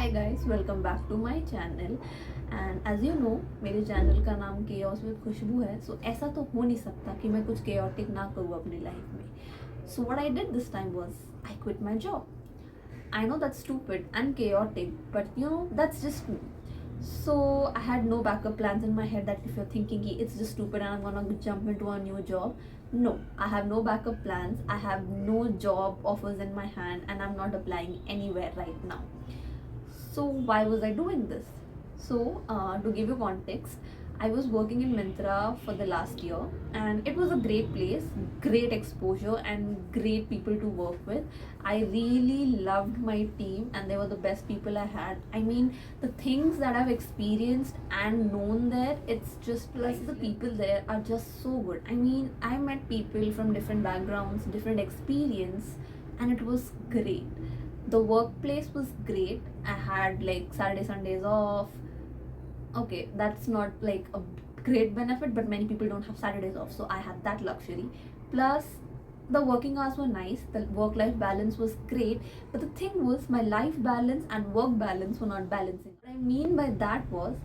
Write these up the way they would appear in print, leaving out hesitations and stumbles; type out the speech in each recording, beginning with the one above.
Hi guys, welcome back to my channel. And as you know, मेरे channel का नाम chaos with खुशबू है। सो ऐसा तो हो नहीं सकता कि मैं कुछ केओटिक ना करूँ अपनी लाइफ में। So what I did this time was I quit my job. I know that's stupid and chaotic, but that's just me. So I had no backup plans in my head that if you're thinking it's just stupid and I'm gonna jump into a new job. No, I have no backup plans. I have no job offers in my hand and I'm not applying anywhere right now. So why was I doing this? So to give you context, I was working in Myntra for the last year, and it was a great place, great exposure, and great people to work with. I really loved my team, and they were the best people I had. I mean, the things that I've experienced and known there, it's just plus the people there are just so good. I mean, I met people from different backgrounds, different experience, and it was great. The workplace was great. I had like Saturday, Sundays off. Okay, that's not like a great benefit, but many people don't have Saturdays off, so I had that luxury. Plus, the working hours were nice, the work life balance was great, but the thing was, my life balance and work balance were not balancing. What I mean by that was,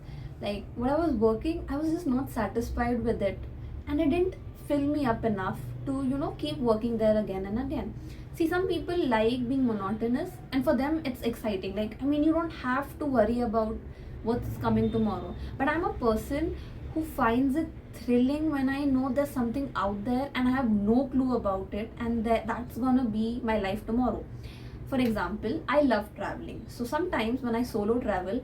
like, when I was working, I was just not satisfied with it, and it didn't fill me up enough to, keep working there again and again. See, some people like being monotonous, and for them, it's exciting. Like, I mean, you don't have to worry about what's coming tomorrow. But I'm a person who finds it thrilling when I know there's something out there and I have no clue about it, and that's gonna be my life tomorrow. For example, I love traveling. So sometimes when I solo travel,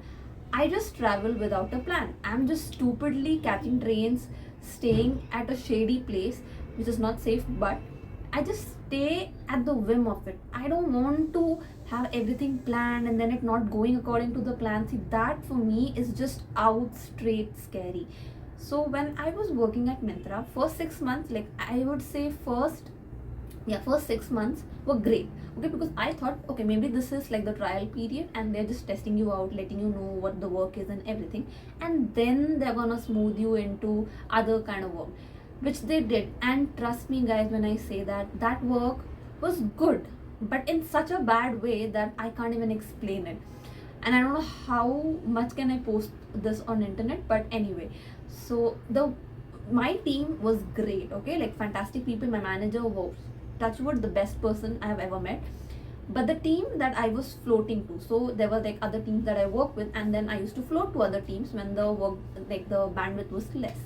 I just travel without a plan. I'm just stupidly catching trains, staying at a shady place, which is not safe, but I just stay at the whim of it. I don't want to have everything planned and then it not going according to the plan. See, that for me is just out straight scary. So when I was working at Myntra, first 6 months, like I would say first 6 months were great. Okay, because I thought, okay, maybe this is like the trial period and they're just testing you out, letting you know what the work is and everything, and then they're gonna smooth you into other kind of work, which they did. And trust me guys, when I say that that work was good, but in such a bad way that I can't even explain it. And I don't know how much can I post this on internet, but anyway, so the my team was great. Okay, like fantastic people. My manager was, touchwood, the best person I have ever met. But the team that I was floating to, so there were like other teams that I work with, and then I used to float to other teams when the work, like the bandwidth was less.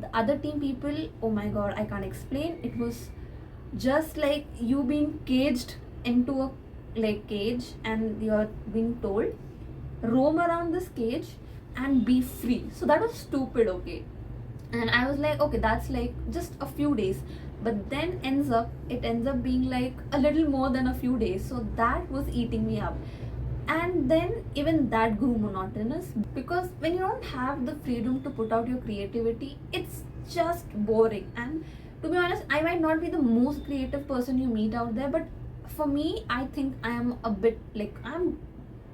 The other team people, oh my god, I can't explain. It was just like you being caged into a like cage, and you're being told roam around this cage and be free. So that was stupid. Okay, and I was like, okay, that's like just a few days, but then it ends up being like a little more than a few days. So that was eating me up, and then even that grew monotonous, because when you don't have the freedom to put out your creativity, it's just boring. And to be honest, I might not be the most creative person you meet out there, but for me, I think I am a bit like, I'm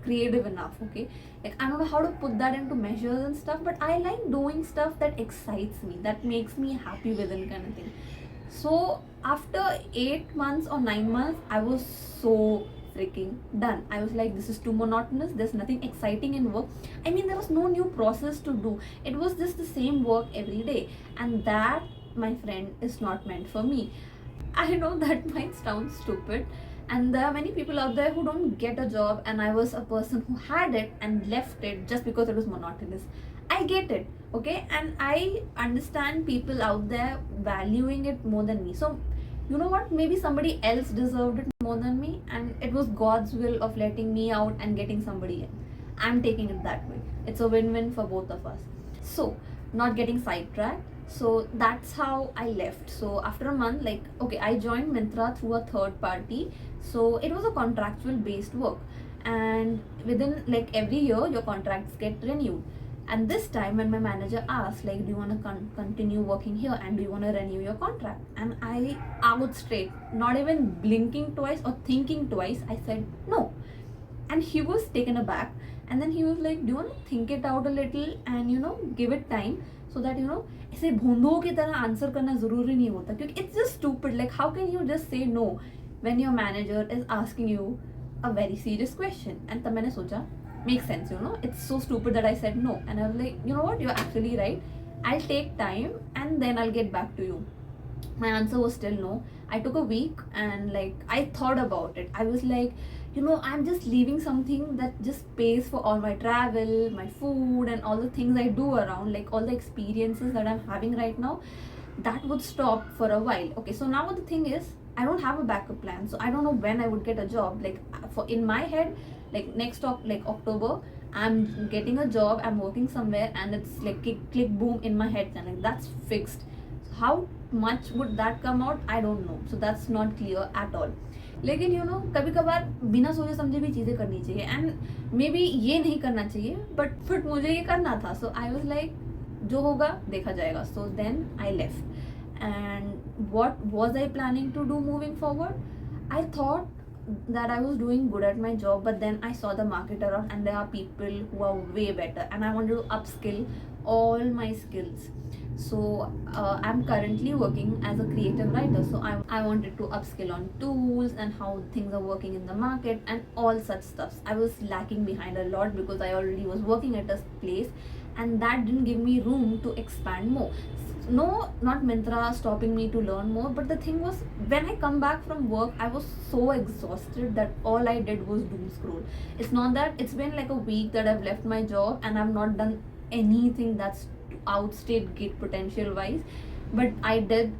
creative enough. Okay, like I don't know how to put that into measures and stuff, but I like doing stuff that excites me, that makes me happy within, kind of thing. So after 8 months or 9 months, I was so freaking done. I was like, this is too monotonous, there's nothing exciting in work. I mean, there was no new process to do, it was just the same work every day, and that, my friend, is not meant for me. I know that might sound stupid, and there are many people out there who don't get a job, and I was a person who had it and left it just because it was monotonous. I get it, okay, and I understand people out there valuing it more than me. So, you know what? Maybe somebody else deserved it more than me, and it was God's will of letting me out and getting somebody in. I'm taking it that way. It's a win win for both of us. So, not getting sidetracked, so that's how I left. So after a month, like, okay, I joined Myntra through a third party, so it was a contractual based work, and within like every year your contracts get renewed. And this time when my manager asked, like, do you want to continue working here and do you want to renew your contract, and I out straight, not even blinking twice or thinking twice, I said no. And he was taken aback, and then he was like, do you want to think it out a little and give it time, so that ऐसे भोंदुओं की तरह answer करना ज़रूरी नहीं होता, क्योंकि it's just stupid. Like, how can you just say no when your manager is asking you a very serious question? And तब मैंने सोचा, make sense, you know. It's so stupid that I said no. And I was like, you know what, you're actually right. I'll take time and then I'll get back to you. My answer was still no. I took a week and like I thought about it. I was like, you know, I'm just leaving something that just pays for all my travel, my food, and all the things I do around, like all the experiences that I'm having right now. That would stop for a while. Okay, so now the thing is, I don't have a backup plan, so I don't know when I would get a job. Like for in my head, like like October, I'm getting a job, I'm working somewhere, and it's like click boom in my head, and like that's fixed. So how much would that come out? I don't know. So that's not clear at all. लेकिन you know कभी कभार बिना सोचे समझे भी चीज़ें करनी चाहिए, एंड मे बी ये नहीं करना चाहिए, बट मुझे ये करना था. सो आई वॉज लाइक जो होगा देखा जाएगा. So then I left. And what was I planning to do moving forward? I thought that I was doing good at my job, but then I saw the market around and there are people who are way better, and I wanted to upskill all my skills. So I'm currently working as a creative writer, so I wanted to upskill on tools and how things are working in the market and all such stuff. I was lacking behind a lot because I already was working at a place, and that didn't give me room to expand more. No, not Myntra stopping me to learn more, but the thing was, when I come back from work, I was so exhausted that all I did was doom scroll. It's not that it's been like a week that I've left my job and I've not done anything that's outstayed gate potential wise, but I did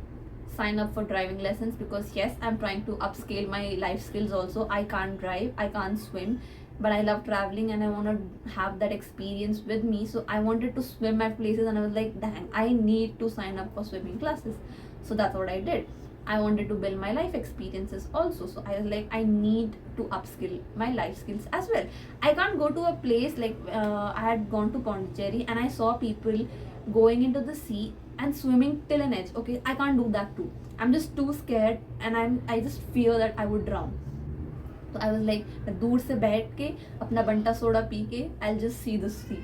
sign up for driving lessons because yes, I'm trying to upscale my life skills also. I can't drive, I can't swim, but I love traveling and I want to have that experience with me. So I wanted to swim at places, and I was like, dang, I need to sign up for swimming classes. So that's what I did. I wanted to build my life experiences also. So I was like, I need to upskill my life skills as well. I can't go to a place like I had gone to Pondicherry and I saw people going into the sea and swimming till an edge. Okay, I can't do that too. I'm just too scared, and I just fear that I would drown. तो I was like मैं दूर से बैठ के अपना बंटा soda पी के I just see the sea,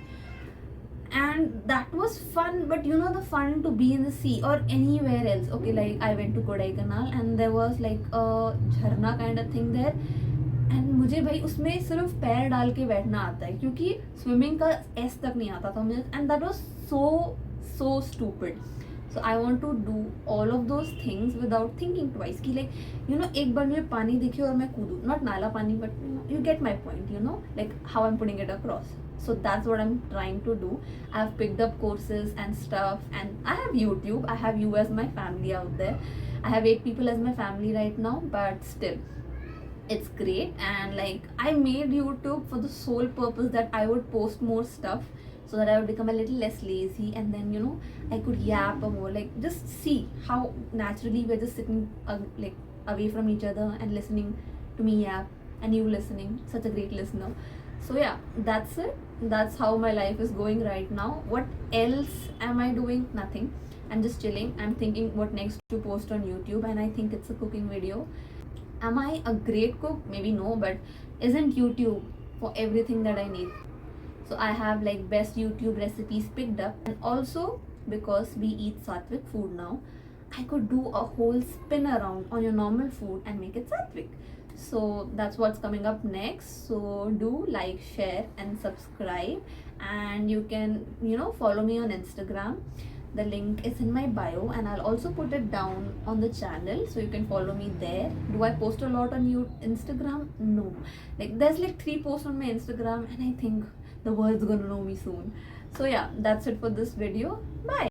and that was fun. But you know, the fun to be in the sea or anywhere else. Okay, like I went to Kodaikanal and there was like a झरना kind of thing there, and मुझे भाई उसमें सिर्फ पैर डाल के बैठना आता है क्योंकि स्विमिंग का एस तक नहीं आता था मुझे, and that was so stupid. So I want to do all of those things without thinking twice. कि like you know, एक बार मुझे पानी दिखे और मैं कूदूँ, not नाला पानी, but you get my point, you know, like how I'm putting it across. So that's what I'm trying to do. I've picked up courses and stuff, and I have YouTube. I have you as my family out there. I have 8 people as my family right now, but still, it's great. And like I made YouTube for the sole purpose that I would post more stuff, so that I would become a little less lazy, and then you know, I could yap more, like just see how naturally we're just sitting like away from each other and listening to me yap, and you listening, such a great listener. So yeah, that's it. That's how my life is going right now. What else am I doing? Nothing. I'm just chilling. I'm thinking what next to post on YouTube, and I think it's a cooking video. Am I a great cook? Maybe no, but isn't YouTube for everything that I need? So I have like best YouTube recipes picked up, and also because we eat sattvic food now, I could do a whole spin around on your normal food and make it sattvic. So that's what's coming up next. So do like, share and subscribe, and you can, you know, follow me on Instagram. The link is in my bio, and I'll also put it down on the channel, so you can follow me there. Do I post a lot on Instagram? No. Like there's like 3 posts on my Instagram, and I think the world's gonna know me soon. So yeah, that's it for this video. Bye.